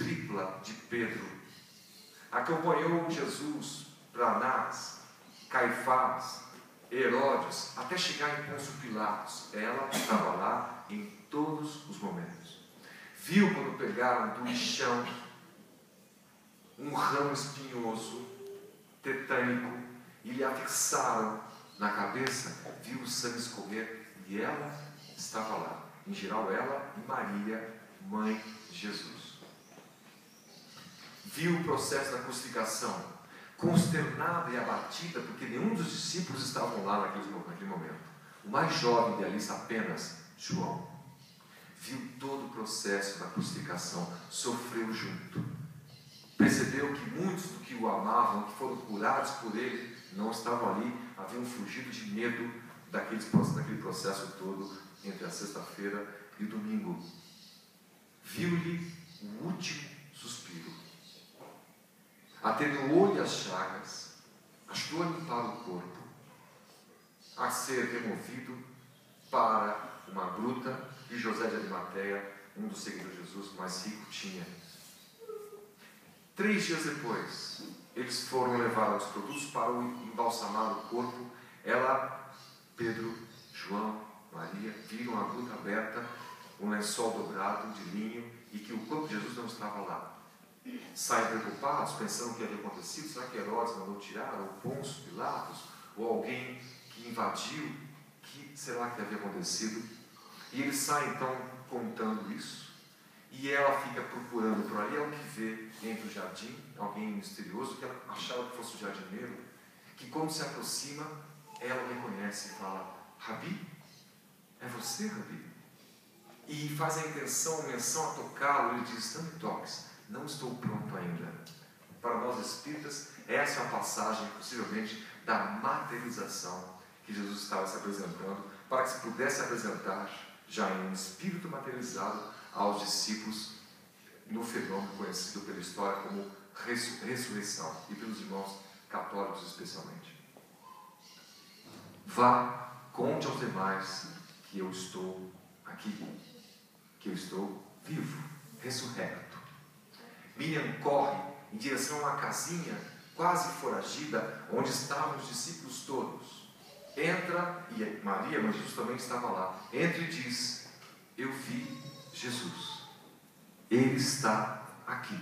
tripla de Pedro. Acompanhou Jesus para Anás, Caifás, Herodes, até chegar em Pôncio Pilatos. Ela estava lá em todos os momentos. Viu quando pegaram do lixão um ramo espinhoso, tetânico, e lhe afixaram na cabeça. Viu o sangue escorrer e ela estava lá. Em geral, ela e Maria, mãe de Jesus. Viu o processo da crucificação, consternada e abatida, porque nenhum dos discípulos estavam lá naquele momento. O mais jovem deles, apenas João. Viu todo o processo da crucificação, sofreu junto. Percebeu que muitos do que o amavam, que foram curados por ele, não estavam ali, haviam fugido de medo daquele processo todo, entre a sexta-feira e o domingo. Viu-lhe o último suspiro. Atenuou-lhe as chagas, ajudou a limpar o corpo, a ser removido para uma gruta que José de Arimateia, um dos seguidores de Jesus mais rico, tinha. 3 dias depois, eles foram levar os produtos para embalsamar o corpo. Ela, Pedro, João, Maria, viram a gruta aberta, um lençol dobrado de linho e que o corpo de Jesus não estava lá. Saem preocupados, pensando o que havia acontecido. Será que Herodes mandou tirar? Ou Pôncio Pilatos? Ou alguém que invadiu? O que será que havia acontecido? E eles saem então contando isso. E ela fica procurando por ali. É o que vê entre o jardim, alguém misterioso, que ela achava que fosse o jardineiro, que quando se aproxima, ela reconhece e fala: Rabi? É você, Rabi? E faz a menção a tocá-lo. Ele diz: não me toques, não estou pronto ainda. Para nós espíritas, essa é a passagem, possivelmente, da materialização que Jesus estava se apresentando, para que se pudesse apresentar já em um espírito materializado aos discípulos no fenômeno conhecido pela história como ressurreição, e pelos irmãos católicos especialmente. Vá, conte aos demais que eu estou aqui, que eu estou vivo, ressurrecto. Miriam corre em direção a uma casinha quase foragida, onde estavam os discípulos todos. Entra, e Maria, mas Jesus também estava lá. Entra e diz: eu vi Jesus, ele está aqui.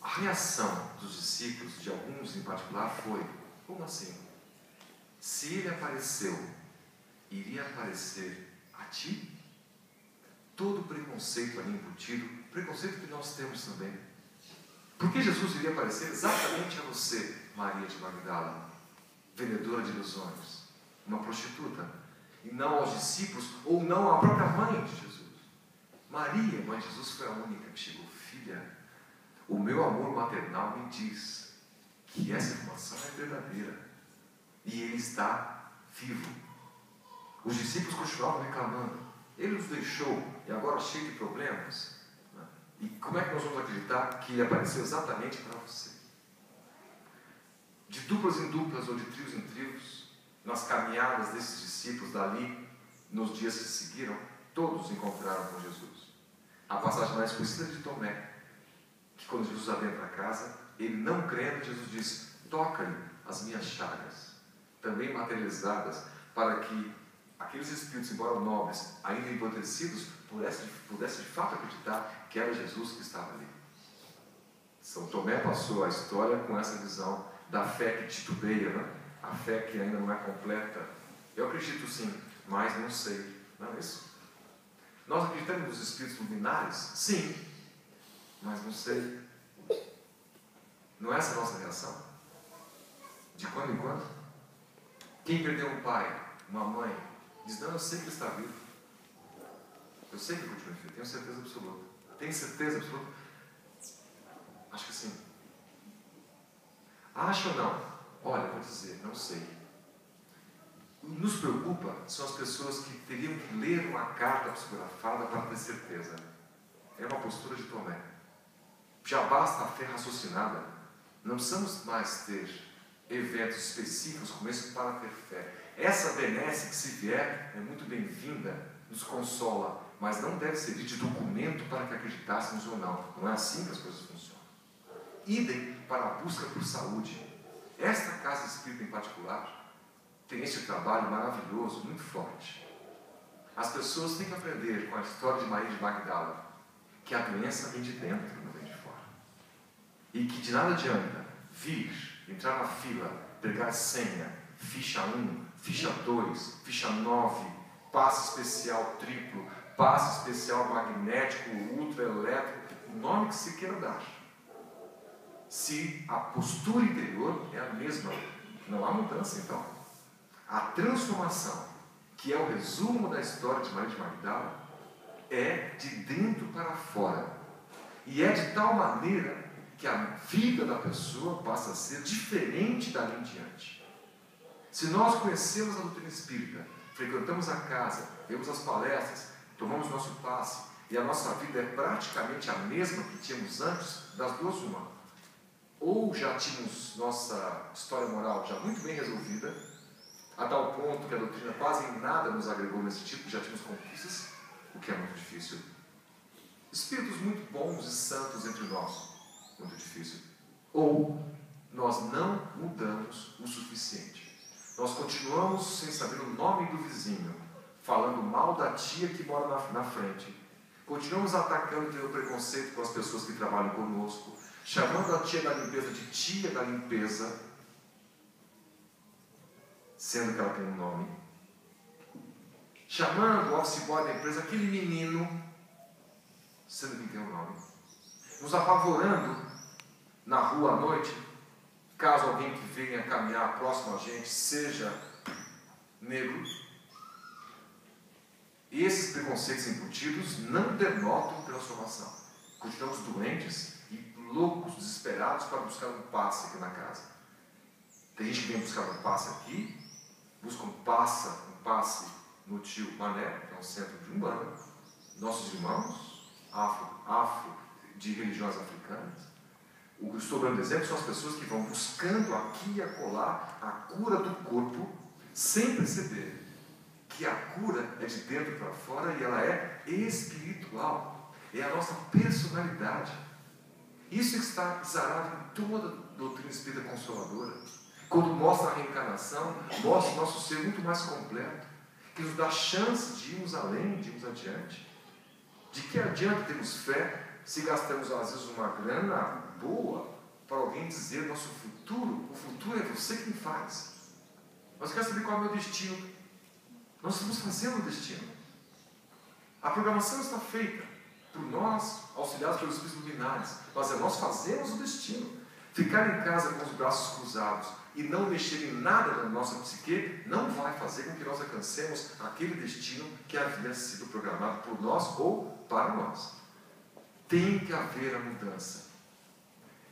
A reação dos discípulos, de alguns em particular, foi: como assim? Se ele apareceu, iria aparecer a ti? Todo preconceito ali embutido, preconceito que nós temos também. Por que Jesus iria aparecer exatamente a você, Maria de Magdala, vendedora de ilusões, uma prostituta, e não aos discípulos, ou não à própria mãe de Jesus? Maria, mãe de Jesus, foi a única que chegou: filha, o meu amor maternal me diz que essa informação é verdadeira, e ele está vivo. Os discípulos continuavam reclamando: ele nos deixou, e agora cheio de problemas. E como é que nós vamos acreditar que ele apareceu exatamente para você? De duplas em duplas, ou de trios em trios, nas caminhadas desses discípulos dali, nos dias que seguiram, todos encontraram com Jesus. A passagem mais conhecida de Tomé, que quando Jesus adentra a casa, ele não crendo, Jesus diz: toca-lhe as minhas chagas, também materializadas, para que aqueles espíritos, embora nobres, ainda embrutecidos, pudessem de fato acreditar que era Jesus que estava ali. São Tomé passou a história com essa visão da fé que titubeia, né? A fé que ainda não é completa. Eu acredito sim, mas não sei. Não é isso? Nós acreditamos nos espíritos luminares? Sim, mas não sei. Não é essa a nossa reação? De quando em quando? Quem perdeu um pai, uma mãe, diz: não, eu sei que ele está vivo. Eu sei que ele continua vivo, tenho certeza absoluta. Tenho certeza absoluta? Acho que sim. Acha ou não? Olha, vou dizer, não sei. Nos preocupa são as pessoas que teriam que ler uma carta psicografada para ter certeza. É uma postura de Tomé. Já basta a fé raciocinada. Não precisamos mais ter eventos específicos como esse para ter fé. Essa benesse que se vier é muito bem-vinda, nos consola, mas não deve servir de documento para que acreditássemos ou não. Não é assim que as coisas funcionam. Idem para a busca por saúde. Esta casa espírita em particular tem este trabalho maravilhoso, muito forte. As pessoas têm que aprender com a história de Maria de Magdala que a doença vem de dentro, não vem de fora. E que de nada adianta vir, entrar na fila, pegar senha, ficha 1, ficha 2, ficha 9, passe especial triplo, passe especial magnético, ultraelétrico, o nome que se queira dar. Se a postura interior é a mesma, não há mudança então. A transformação, que é o resumo da história de Maria de Magdala, é de dentro para fora. E é de tal maneira que a vida da pessoa passa a ser diferente dali em diante. Se nós conhecemos a doutrina espírita, frequentamos a casa, vemos as palestras, tomamos nosso passe, e a nossa vida é praticamente a mesma que tínhamos antes, das duas uma. Ou já tínhamos nossa história moral já muito bem resolvida, a tal ponto que a doutrina quase em nada nos agregou nesse tipo, já tínhamos conquistas, o que é muito difícil. Espíritos muito bons e santos entre nós, muito difícil. Ou nós não mudamos o suficiente. Nós continuamos sem saber o nome do vizinho, falando mal da tia que mora na frente. Continuamos atacando e tendo preconceito com as pessoas que trabalham conosco, chamando a tia da limpeza de tia da limpeza, sendo que ela tem um nome. Chamando o office boy da empresa, aquele menino, sendo que tem um nome. Nos apavorando na rua à noite, caso alguém que venha caminhar próximo a gente seja negro. E esses preconceitos embutidos não denotam transformação. Continuamos doentes e loucos, desesperados para buscar um passe aqui na casa. Tem gente que vem buscar um passe aqui, busca um passe no tio Mané, que é um centro de Umbanda. Nossos irmãos afro de religiões africanas. O que eu estou dando exemplo são as pessoas que vão buscando aqui e acolá a cura do corpo, sem perceber que a cura é de dentro para fora e ela é espiritual. É a nossa personalidade. Isso está exarado em toda a doutrina espírita consoladora. Quando mostra a reencarnação, mostra o nosso ser muito mais completo, que nos dá chance de irmos além, de irmos adiante. De que adianta termos fé se gastamos às vezes uma grana boa para alguém dizer nosso futuro? O futuro é você quem faz. Nós queremos saber qual é o meu destino. Nós estamos fazendo o destino. A programação está feita por nós, auxiliados pelos Espíritos luminares. Mas nós fazemos o destino. Ficar em casa com os braços cruzados e não mexer em nada na nossa psique não vai fazer com que nós alcancemos aquele destino que havia sido programado por nós ou para nós. Tem que haver a mudança.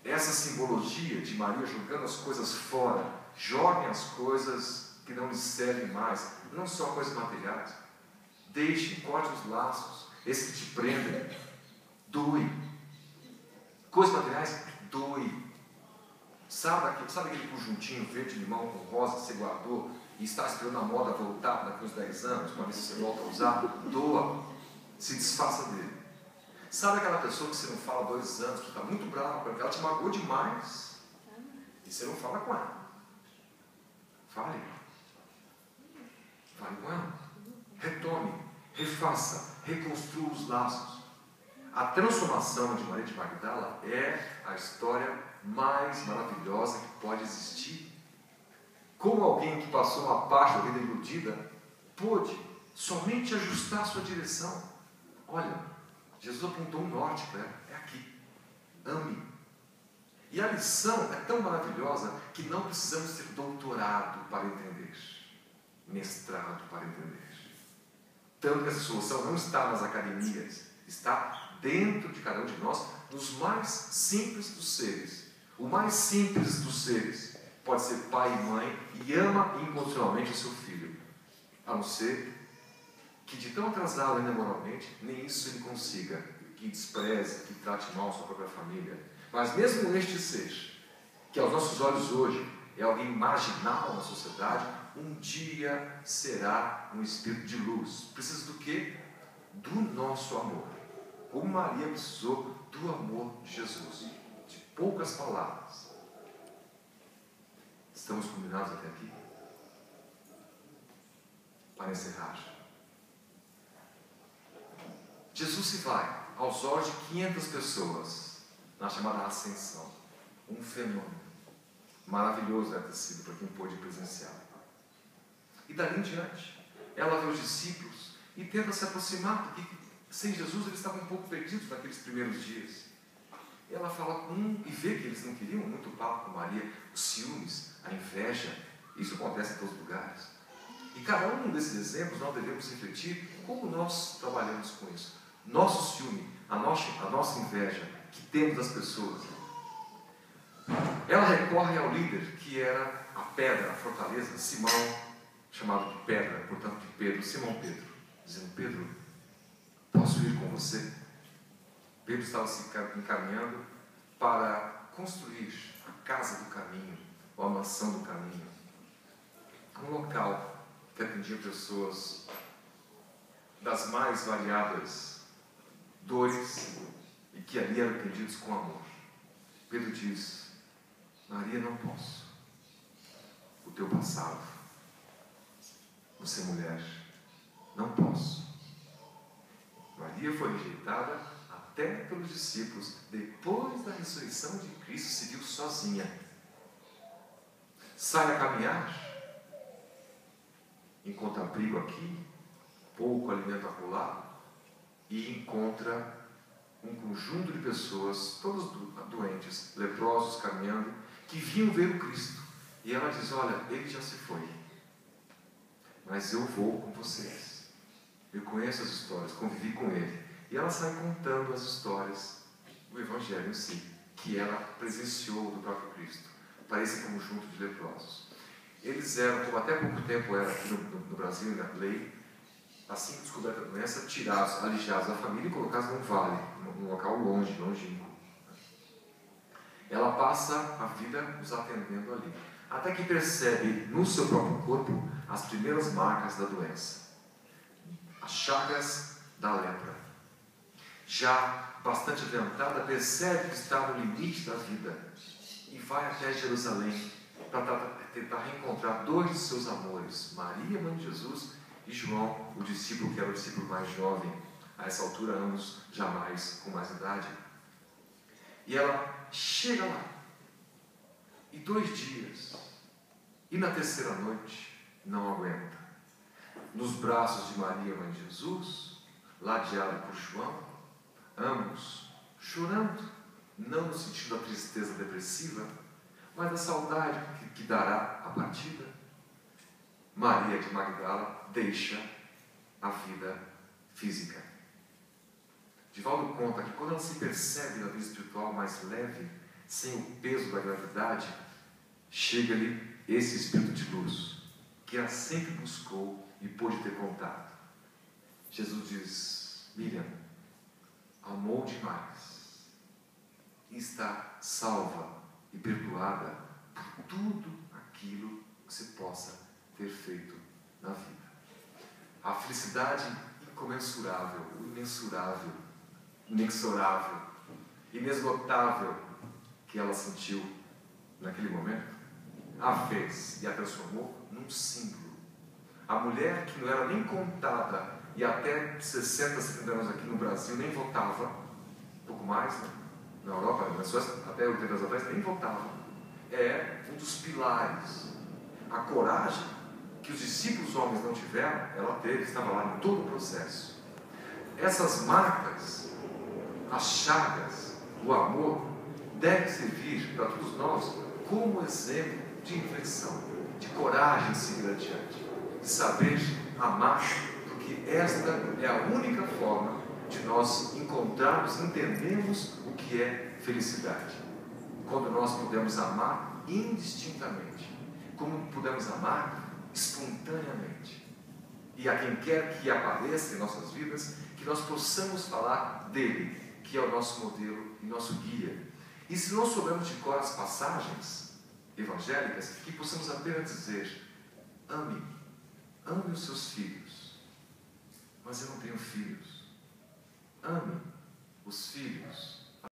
Essa simbologia de Maria jogando as coisas fora, joguem as coisas que não lhes servem mais, não só coisas materiais. Deixem, corte os laços, esses que te prendem, doe. Coisas materiais, doe. Sabe aquele conjuntinho verde limão com rosa que você guardou e está esperando a moda voltar daqui uns 10 anos, para ver se você volta a usar? Doa. Se desfaça dele. Sabe aquela pessoa que você não fala há 2 anos, que está muito brava porque ela te magoou demais e você não fala com ela? Fale. Fale com ela. Retome, refaça, reconstrua os laços. A transformação de Maria de Magdala é a história mais maravilhosa que pode existir. Como alguém que passou uma parte da vida iludida pôde somente ajustar sua direção. Olha, Jesus apontou um norte para ela, é aqui. Ame. E a lição é tão maravilhosa que não precisamos ter doutorado para entender, mestrado para entender. Tanto que essa solução não está nas academias, está dentro de cada um de nós, nos mais simples dos seres. O mais simples dos seres pode ser pai e mãe e ama incondicionalmente o seu filho, a não ser que de tão atrasado ainda moralmente, nem isso ele consiga, que despreze, que trate mal a sua própria família. Mas mesmo este ser, que aos nossos olhos hoje é alguém marginal na sociedade, um dia será um espírito de luz. Precisa do quê? do nosso amor. Como Maria precisou do amor de Jesus. De poucas palavras. Estamos combinados até aqui? Para encerrar. Jesus se vai aos olhos de 500 pessoas na chamada Ascensão. Um fenômeno maravilhoso deve ter sido para quem pôde presenciar. E dali em diante, ela vê os discípulos e tenta se aproximar, porque sem Jesus eles estavam um pouco perdidos naqueles primeiros dias. Ela fala com um e vê que eles não queriam muito papo com Maria, os ciúmes, a inveja, isso acontece em todos os lugares. E cada um desses exemplos nós devemos refletir como nós trabalhamos com isso. Nosso ciúme, a nossa inveja que temos das pessoas. Ela recorre ao líder que era a pedra, a fortaleza, Simão, chamado de pedra, portanto de Pedro, Simão Pedro, dizendo: Pedro, posso ir com você? Pedro estava se encaminhando para construir a casa do caminho, ou a mansão do caminho, um local que atendia pessoas das mais variadas dores e que ali eram atendidos com amor. Pedro diz: Maria, não posso. O teu passado, você mulher, não posso. Maria foi rejeitada até pelos discípulos. Depois da ressurreição de Cristo, se viu sozinha. Sai a caminhar, encontra abrigo aqui, pouco alimento acolá, e encontra um conjunto de pessoas, todos doentes, leprosos, caminhando, que vinham ver o Cristo. E ela diz: olha, ele já se foi, mas eu vou com vocês. Eu conheço as histórias, convivi com ele. E ela sai contando as histórias do Evangelho em si, que ela presenciou do próprio Cristo, para esse conjunto de leprosos. Eles eram, como até pouco tempo era aqui no Brasil, na lei, assim que descoberta a doença, tirados, alijados da família e colocados num vale, num local longínquo. Ela passa a vida nos atendendo ali, até que percebe no seu próprio corpo as primeiras marcas da doença, as chagas da lepra. Já bastante adiantada, percebe que está no limite da vida e vai até Jerusalém para tentar reencontrar dois de seus amores, Maria, mãe de Jesus, e João, o discípulo que era o discípulo mais jovem, a essa altura ambos já com mais idade. E ela chega lá, e 2 dias, e na terceira noite, não aguenta. Nos braços de Maria, mãe de Jesus, ladeada por João, ambos chorando, não no sentido da tristeza depressiva, mas da saudade que dará a partida. Maria de Magdala deixa a vida física. Divaldo conta que quando ela se percebe na vida espiritual mais leve, sem o peso da gravidade, chega-lhe esse espírito de luz, que ela sempre buscou e pôde ter contato. Jesus diz: Miriam, amou demais e está salva e perdoada por tudo aquilo que você possa ter feito na vida. A felicidade incomensurável, imensurável, inexorável, inesgotável que ela sentiu naquele momento, a fez e a transformou num símbolo. A mulher que não era nem contada e até 60, 70 anos aqui no Brasil nem votava, um pouco mais, né? Na Europa, na Suécia, até 80 anos atrás, nem votava, é um dos pilares. A coragem que os discípulos homens não tiveram, ela teve, estava lá em todo o processo. Essas marcas, as chagas, o amor, devem servir para todos nós como exemplo de inflexão, de coragem de seguir adiante, de saber amar, porque esta é a única forma de nós encontrarmos, entendermos o que é felicidade. Quando nós podemos amar indistintamente, como podemos amar espontaneamente. E a quem quer que apareça em nossas vidas, que nós possamos falar dele, que é o nosso modelo e nosso guia. E se não soubermos de cor as passagens evangélicas, que possamos apenas dizer: ame os seus filhos. Mas eu não tenho filhos. ame os filhos